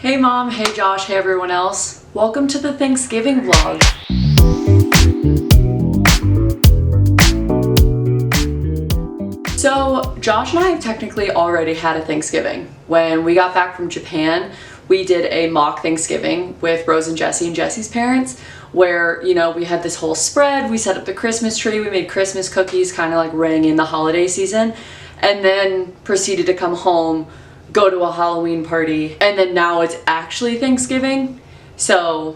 Hey Mom, hey Josh, hey everyone else. Welcome to the Thanksgiving vlog. So Josh and I have technically already had a Thanksgiving. When we got back from Japan, we did a mock Thanksgiving with Rose and Jesse and Jesse's parents, where, you know, we had this whole spread, we set up the Christmas tree, we made Christmas cookies, kind of like rang in the holiday season, and then proceeded to come home, go to a Halloween party, and then now it's actually Thanksgiving. So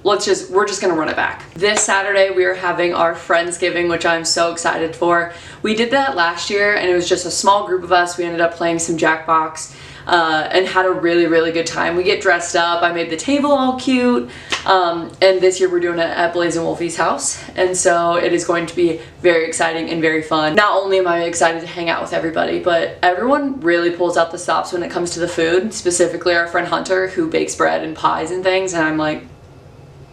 we're just gonna run it back. This Saturday we are having our friendsgiving, which I'm so excited for. We did that last year and it was just a small group of us. We ended up playing some Jackbox and had a really good time. We get dressed up, I made the table all cute, and this year we're doing it at Blaze and Wolfie's house, and so it is going to be very exciting and very fun. Not only am I excited to hang out with everybody, but everyone really pulls out the stops when it comes to the food, specifically our friend Hunter, who bakes bread and pies and things, and I'm like.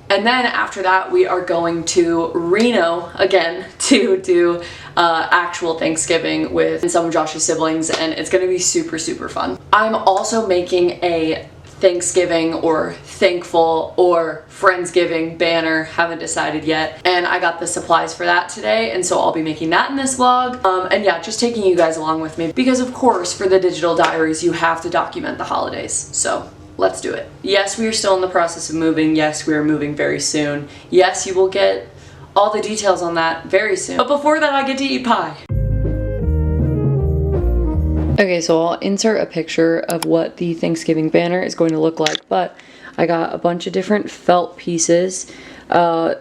And then after that, we are going to Reno again to do actual Thanksgiving with some of Josh's siblings, and it's gonna be super fun. I'm also making a Thanksgiving or thankful or friendsgiving banner, haven't decided yet, and I got the supplies for that today, and so I'll be making that in this vlog. And yeah, just taking you guys along with me, because of course for the digital diaries you have to document the holidays, so let's do it. Yes, we are still in the process of moving. Yes, we are moving very soon. Yes, you will get all the details on that very soon. But before that, I get to eat pie. Okay, so I'll insert a picture of what the Thanksgiving banner is going to look like, but I got a bunch of different felt pieces.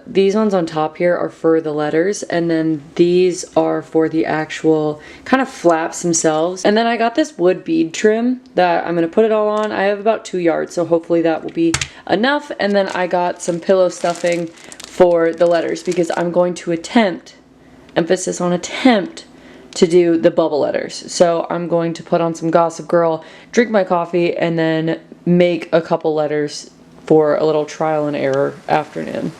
These ones on top here are for the letters, and then these are for the actual kind of flaps themselves. And then I got this wood bead trim that I'm gonna put it all on. I have about 2 yards, so hopefully that will be enough. And then I got some pillow stuffing for the letters, because I'm going to attempt, emphasis on attempt, to do the bubble letters. So I'm going to put on some Gossip Girl, drink my coffee, and then make a couple letters for a little trial and error afternoon.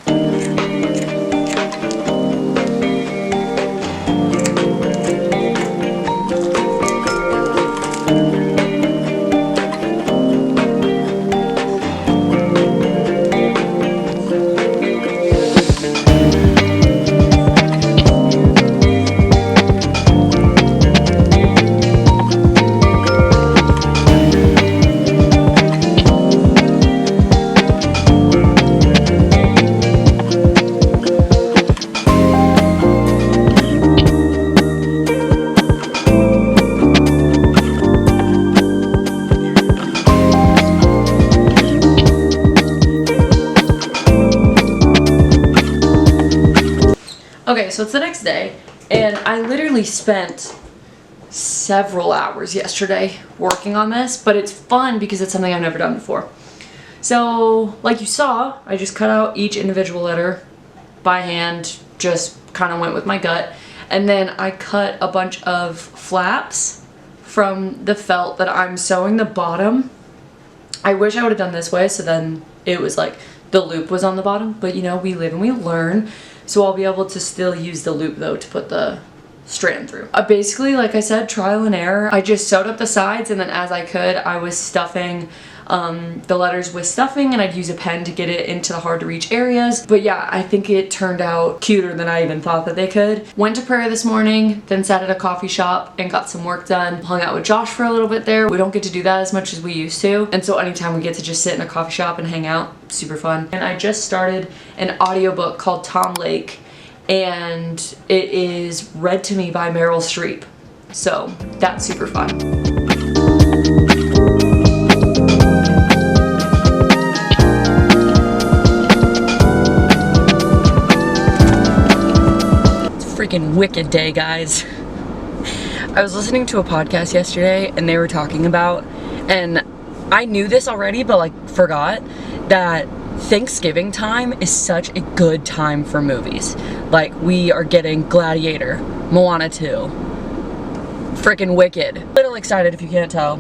Okay, so it's the next day, and I literally spent several hours yesterday working on this, but it's fun because it's something I've never done before. So, like you saw, I just cut out each individual letter by hand, just kind of went with my gut, and then I cut a bunch of flaps from the felt that I'm sewing the bottom. I wish I would have done this way, so then it was like the loop was on the bottom, but you know, we live and we learn. So I'll be able to still use the loop though to put the strand through. Basically, like I said, trial and error. I just sewed up the sides, and then as I could, I was stuffing the letters with stuffing, and I'd use a pen to get it into the hard to reach areas. But yeah, I think it turned out cuter than I even thought that they could. Went to prayer this morning, then sat at a coffee shop and got some work done. Hung out with Josh for a little bit there. We don't get to do that as much as we used to, and so anytime we get to just sit in a coffee shop and hang out, super fun. And I just started an audiobook called Tom Lake, and it is read to me by Meryl Streep. So that's super fun. Freaking wicked day, guys. I was listening to a podcast yesterday and they were talking about, and I knew this already but like forgot, that Thanksgiving time is such a good time for movies. Like, we are getting Gladiator, Moana 2, freaking Wicked. A little excited if you can't tell.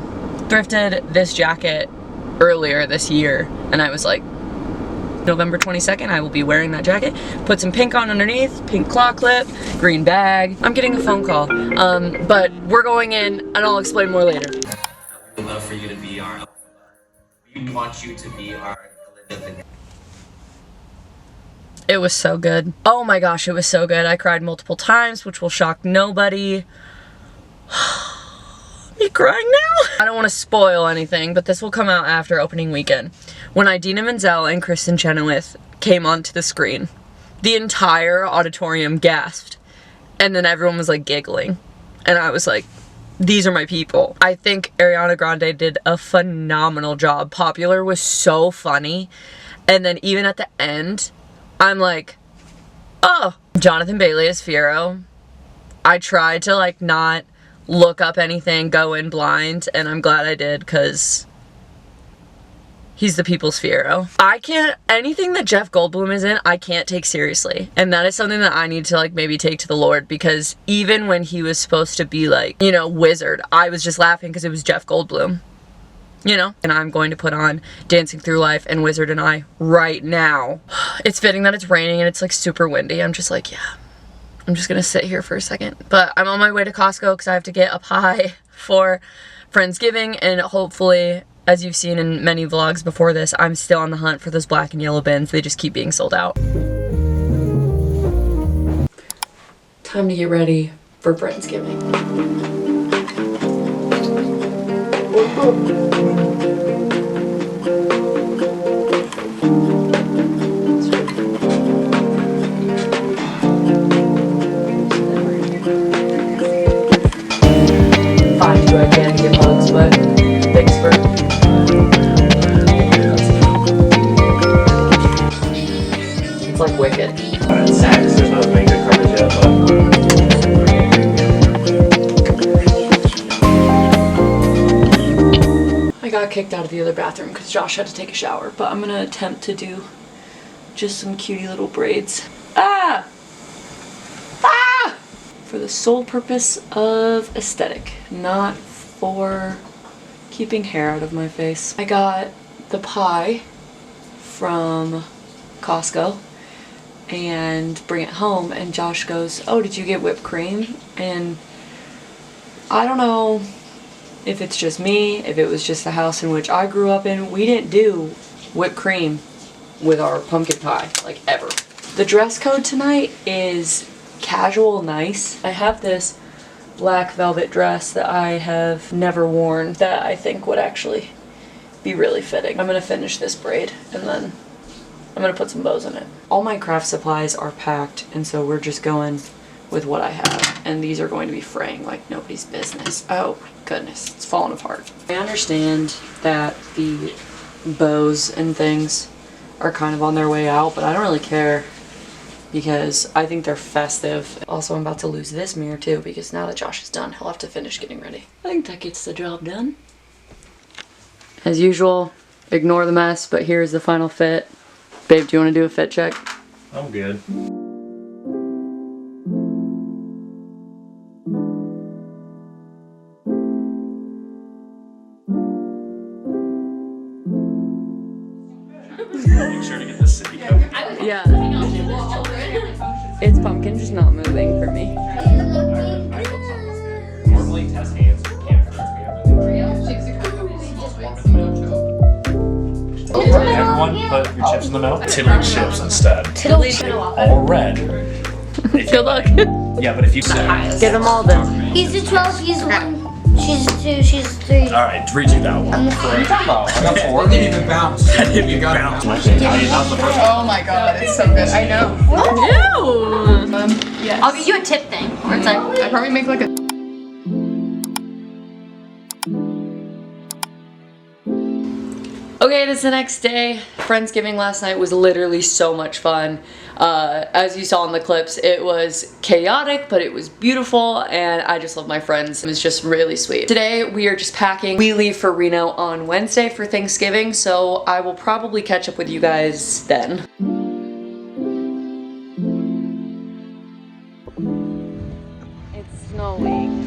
Thrifted this jacket earlier this year and I was like, November 22nd, I will be wearing that jacket. Put some pink on underneath, pink claw clip, green bag. I'm getting a phone call, but we're going in and I'll explain more later. I would love for you to be our We want you to be our Elizabeth. It was so good. Oh my gosh, it was so good. I cried multiple times, which will shock nobody. Me crying now? I don't want to spoil anything, but this will come out after opening weekend. When Idina Menzel and Kristen Chenoweth came onto the screen, the entire auditorium gasped. And then everyone was like giggling. And I was like, these are my people. I think Ariana Grande did a phenomenal job. Popular was so funny. And then even at the end, I'm like, oh, Jonathan Bailey is Fiero. I tried to like not look up anything, go in blind, and I'm glad I did because he's the people's Fiero. Anything that Jeff Goldblum is in, I can't take seriously. And that is something that I need to like maybe take to the Lord, because even when he was supposed to be like, you know, wizard, I was just laughing because it was Jeff Goldblum. You know? And I'm going to put on Dancing Through Life and Wizard and I right now. It's fitting that it's raining and it's like super windy. I'm just like, yeah, I'm just gonna sit here for a second. But I'm on my way to Costco because I have to get a pie for Friendsgiving, and hopefully, as you've seen in many vlogs before this, I'm still on the hunt for those black and yellow bins. They just keep being sold out. Time to get ready for Friendsgiving. Fine, do I can give hugs, but thanks for... It's like Wicked. Sex, there's not many good coverage yet, but... I got kicked out of the other bathroom because Josh had to take a shower, but I'm gonna attempt to do just some cutie little braids. Ah! Ah! For the sole purpose of aesthetic, not for keeping hair out of my face. I got the pie from Costco and bring it home, and Josh goes, oh, did you get whipped cream? And I don't know if it's just me, if it was just the house in which I grew up in, we didn't do whipped cream with our pumpkin pie, like ever. The dress code tonight is casual nice. I have this black velvet dress that I have never worn that I think would actually be really fitting. I'm gonna finish this braid and then I'm gonna put some bows in it. All my craft supplies are packed, and so we're just going with what I have. And these are going to be fraying like nobody's business. Oh my goodness, it's falling apart. I understand that the bows and things are kind of on their way out, but I don't really care because I think they're festive. Also, I'm about to lose this mirror too because now that Josh is done, he'll have to finish getting ready. I think that gets the job done. As usual, ignore the mess, but here's the final fit. Babe, do you want to do a fit check? I'm good. Make sure to get the city cup. Yeah. It's pumpkin, just not moving for me. Normally test hands with can't hurt me. Everyone put your chips in the milk. Tiddly chips instead. All red. Good luck. Yeah, but if you Get them all then. He's the 12, he's 1, she's 2, she's 3. Alright, redo that one. I'm the 4. I got 4. I didn't even bounce. I didn't even bounce. Oh my god, it's so good. I know. Ew. Yes. I'll give you a tip thing. Where it's like, I probably make like a. Okay, it is the next day. Friendsgiving last night was literally so much fun. As you saw in the clips, it was chaotic, but it was beautiful, and I just love my friends. It was just really sweet. Today, we are just packing. We leave for Reno on Wednesday for Thanksgiving, so I will probably catch up with you guys then. It's snowing.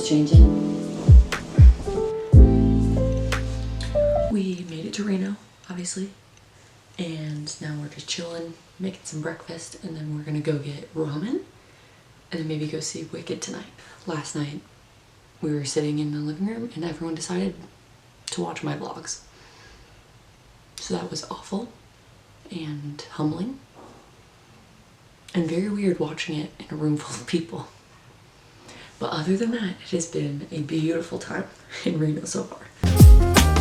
Changing. We made it to Reno, obviously, and and now we're just chilling, making some breakfast, and then we're gonna go get ramen and then maybe go see Wicked tonight. Last night we were sitting in the living room and everyone decided to watch my vlogs. So that was awful and humbling and very weird watching it in a room full of people. But other than that, it has been a beautiful time in Reno so far.